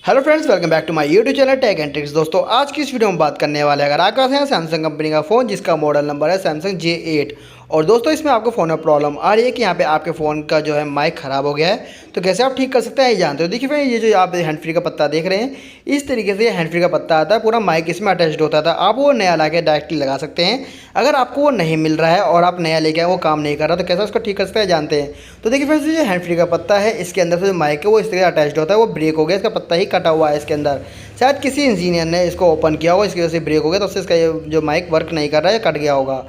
Hello friends, welcome back to my YouTube channel tech and tricks. दोस्तों आज की इस वीडियो में बात करने वाले हैं, अगर आपके पास है सैमसंग कंपनी का फ़ोन जिसका मॉडल नंबर है सैमसंग J8 और दोस्तों इसमें आपको फ़ोन में प्रॉब्लम आ रही है कि यहाँ पे आपके फ़ोन का जो है माइक ख़राब हो गया है, तो कैसे आप ठीक कर सकते हैं ये जानते हो। देखिए फ्रेंड, ये जो आप हैंड फ्री का पत्ता देख रहे हैं, इस तरीके से हैंड फ्री का पत्ता आता है, पूरा माइक इसमें अटैच्ड होता था। आप वो नया ला के डायरेक्टली लगा सकते हैं। अगर आपको वो नहीं मिल रहा है और आप नया लेके आए वो काम नहीं कर रहा, तो कैसे उसको ठीक कर सकते हैं जानते हैं। तो देखिए फ्रेंड्स, जो हैंड फ्री का पत्ता है इसके अंदर से जो माइक है वो इस तरीके से अटैच्ड होता है, वो ब्रेक हो गया, इसका पत्ता ही कटा हुआ है इसके अंदर। शायद किसी इंजीनियर ने इसको ओपन किया होगा, इसकी वजह से ब्रेक हो गया, तो उससे इसका जो माइक वर्क नहीं कर रहा है, कट गया होगा।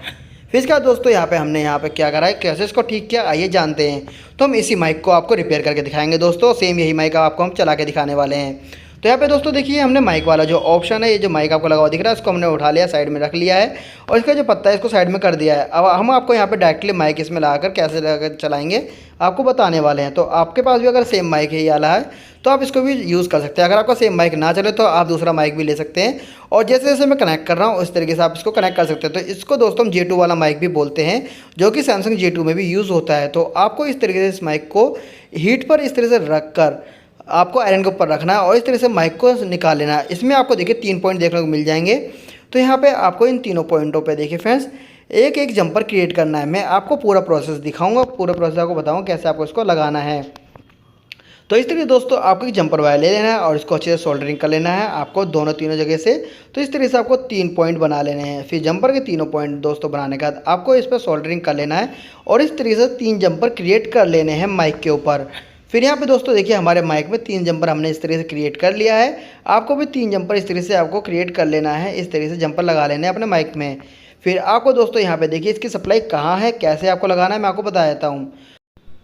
फिर इसके बाद दोस्तों हमने यहाँ पे क्या करा है, कैसे इसको ठीक किया आइए जानते हैं। तो हम इसी माइक को आपको रिपेयर करके दिखाएंगे दोस्तों। सेम यही माइक आपको हम चला के दिखाने वाले हैं। तो यहाँ पे दोस्तों देखिए, हमने माइक वाला जो ऑप्शन है, ये जो माइक आपको लगा हुआ दिख रहा है, इसको हमने उठा लिया, साइड में रख लिया है और इसका जो पत्ता है इसको साइड में कर दिया है। अब हम आपको यहाँ पे डायरेक्टली माइक इसमें लगाकर कैसे लगाकर चलाएंगे आपको बताने वाले हैं। तो आपके पास भी अगर सेम माइक है ये वाला है तो आप इसको भी यूज़ कर सकते हैं। अगर आपका सेम माइक ना चले तो आप दूसरा माइक भी ले सकते हैं और जैसे जैसे मैं कनेक्ट कर रहा हूँ उस तरीके से आप इसको कनेक्ट कर सकते हैं। तो इसको दोस्तों हम J2 वाला माइक भी बोलते हैं, जो कि सैमसंग J2 में भी यूज़ होता है। तो आपको इस तरीके से इस माइक को हीट पर इस तरह से रख कर आपको आयरन के ऊपर रखना है और इस तरह से माइक को निकाल लेना है। इसमें आपको देखिए 3 पॉइंट देखने को मिल जाएंगे। तो यहाँ पे आपको इन तीनों पॉइंटों पे देखिए फ्रेंड्स, एक एक जंपर क्रिएट करना है। मैं आपको पूरा प्रोसेस दिखाऊंगा, पूरा प्रोसेस आपको बताऊंगा कैसे आपको इसको लगाना है। तो इस तरीके दोस्तों आपको एक जंपर वायर ले लेना है और इसको अच्छे से सोल्डरिंग कर लेना है आपको दोनों तीनों जगह से। तो इस तरीके से आपको 3 पॉइंट बना लेने हैं। फिर जंपर के तीनों पॉइंट दोस्तों बनाने के बाद आपको इस पर सोल्डरिंग कर लेना है और इस तरीके से 3 जंपर क्रिएट कर लेने हैं माइक के ऊपर। फिर यहाँ पे दोस्तों देखिए, हमारे माइक में 3 जंपर हमने इस तरीके से क्रिएट कर लिया है। आपको भी 3 जंपर इस तरीके से आपको क्रिएट कर लेना है, इस तरीके से जंपर लगा लेने हैं अपने माइक में। फिर आपको दोस्तों यहाँ पे देखिए इसकी सप्लाई कहाँ है, कैसे आपको लगाना है, मैं आपको बता देता हूँ।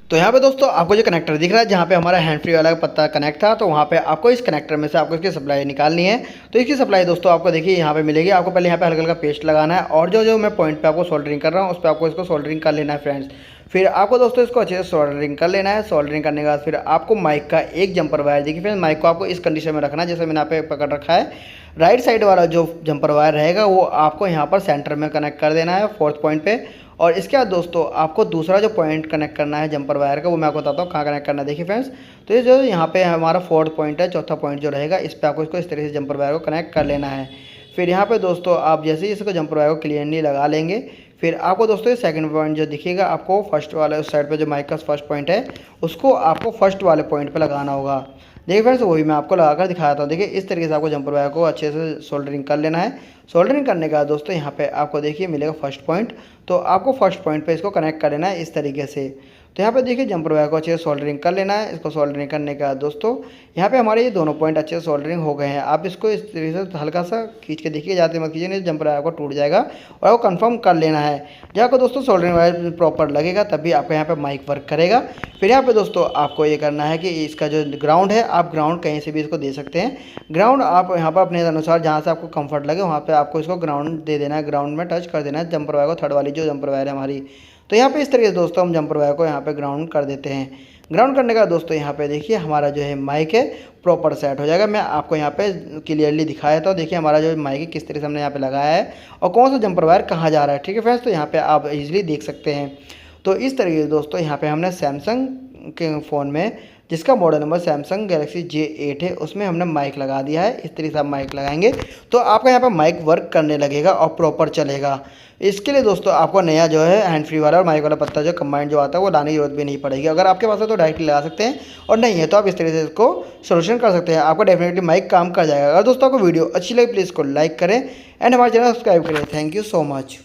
तो यहाँ पे दोस्तों आपको जो कनेक्टर दिख रहा है, जहाँ पे हमारा हैंड फ्री वाला पत्ता कनेक्ट था, तो वहाँ पे आपको इस कनेक्टर में से आपको इसकी सप्लाई निकालनी है। तो इसकी सप्लाई दोस्तों आपको देखिए यहाँ पे मिलेगी। आपको पहले यहाँ पे हल्का हल्का पेस्ट लगाना है और जो मैं पॉइंट पे आपको सोल्डरिंग कर रहा हूँ उस पर आपको इसको सोल्डरिंग कर लेना है फ्रेंड्स। फिर आपको दोस्तों इसको अच्छे से सोल्डरिंग कर लेना है। सोल्डरिंग करने के बाद फिर आपको माइक का एक जंपर वायर देखिए फ्रेंड्स, माइक को आपको इस कंडीशन में रखना है जैसे मैंने यहाँ पे पकड़ रखा है। राइट साइड वाला जो जंपर वायर रहेगा वो आपको यहाँ पर सेंटर में कनेक्ट कर देना है 4th पॉइंट पे। और इसके बाद दोस्तों आपको दूसरा जो पॉइंट कनेक्ट करना है जंपर वायर का, वो मैं आपको बताता हूँ कहाँ कनेक्ट करना है। देखिए फ्रेंड्स, तो ये जो यहाँ पे हमारा 4th पॉइंट है, चौथा पॉइंट जो रहेगा, इस पर आपको इसको इस तरीके से जंपर वायर को कनेक्ट कर लेना है। फिर यहाँ पे दोस्तों आप जैसे ही इसको जंपर वायर को क्लियरली लगा लेंगे, फिर आपको दोस्तों ये 2nd पॉइंट जो दिखेगा, आपको फर्स्ट वाले उस साइड पे जो माइक का 1st पॉइंट है उसको आपको फर्स्ट वाले पॉइंट पे लगाना होगा। देखिए फ्रेंड्स, वही मैं आपको लगाकर दिखाता हूँ। देखिए इस तरीके से आपको जंपर वायर को अच्छे से सोल्डरिंग कर लेना है। सोल्डरिंग करने के बाद दोस्तों यहाँ पे आपको देखिए मिलेगा 1st पॉइंट, तो आपको 1st पॉइंट पे इसको कनेक्ट कर लेना है इस तरीके से। तो यहाँ पे देखिए जंपर वायर को अच्छे से सोल्डरिंग कर लेना है। इसको सोल्डरिंग करने के बाद दोस्तों यहाँ पे हमारे ये दोनों पॉइंट अच्छे से सोल्डरिंग हो गए हैं। आप इसको इस तरीके से हल्का सा खींच के देखिए, जाते मत कीजिए, नहीं जंपर वायर को टूट जाएगा। और आपको कंफर्म कर लेना है, जब आपको दोस्तों सोल्डरिंग वायर प्रॉपर लगेगा तभी आपका यहाँ पे माइक वर्क करेगा। फिर यहाँ पे दोस्तों आपको ये करना है कि इसका जो ग्राउंड है, आप ग्राउंड कहीं से भी इसको दे सकते हैं। ग्राउंड आप यहाँ पर अपने अनुसार जहाँ से आपको कंफर्ट लगे वहाँ पे आपको इसको ग्राउंड दे देना है, ग्राउंड में टच कर देना है जंपर वायर को, 3rd वाली जो जंपर वायर है हमारी। तो यहाँ पे इस तरीके से दोस्तों हम जंपर वायर को यहाँ पे ग्राउंड कर देते हैं। ग्राउंड करने का दोस्तों यहाँ पे देखिए हमारा जो है माइक है प्रॉपर सेट हो जाएगा। मैं आपको यहाँ पे क्लियरली दिखाया था। देखिए हमारा जो माइक है किस तरह से हमने यहाँ पे लगाया है और कौन सा जंपर वायर कहाँ जा रहा है। ठीक है फ्रेंड्स, तो यहाँ पे आप इजीली देख सकते हैं। तो इस तरीके से दोस्तों यहाँ पे हमने सैमसंग के फ़ोन में, जिसका model number Samsung Galaxy J8 है, उसमें हमने माइक लगा दिया है। इस तरीके से आप माइक लगाएंगे तो आपका यहाँ पर माइक वर्क करने लगेगा और प्रॉपर चलेगा। इसके लिए दोस्तों आपको नया जो है हैंड फ्री वाला और माइक वाला पत्ता जो कंबाइंड जो आता है वो लाने की जरूरत भी नहीं पड़ेगी। अगर आपके पास है तो डायरेक्टली लगा सकते हैं और नहीं है तो आप इस तरीके से इसको सोल्यूशन कर सकते हैं। आपका डेफिनेटली माइक काम कर जाएगा। अगर दोस्तों आपको वीडियो अच्छी लगी प्लीज़ इसको लाइक करें एंड हमारे चैनल सब्सक्राइब करें। Thank you so much.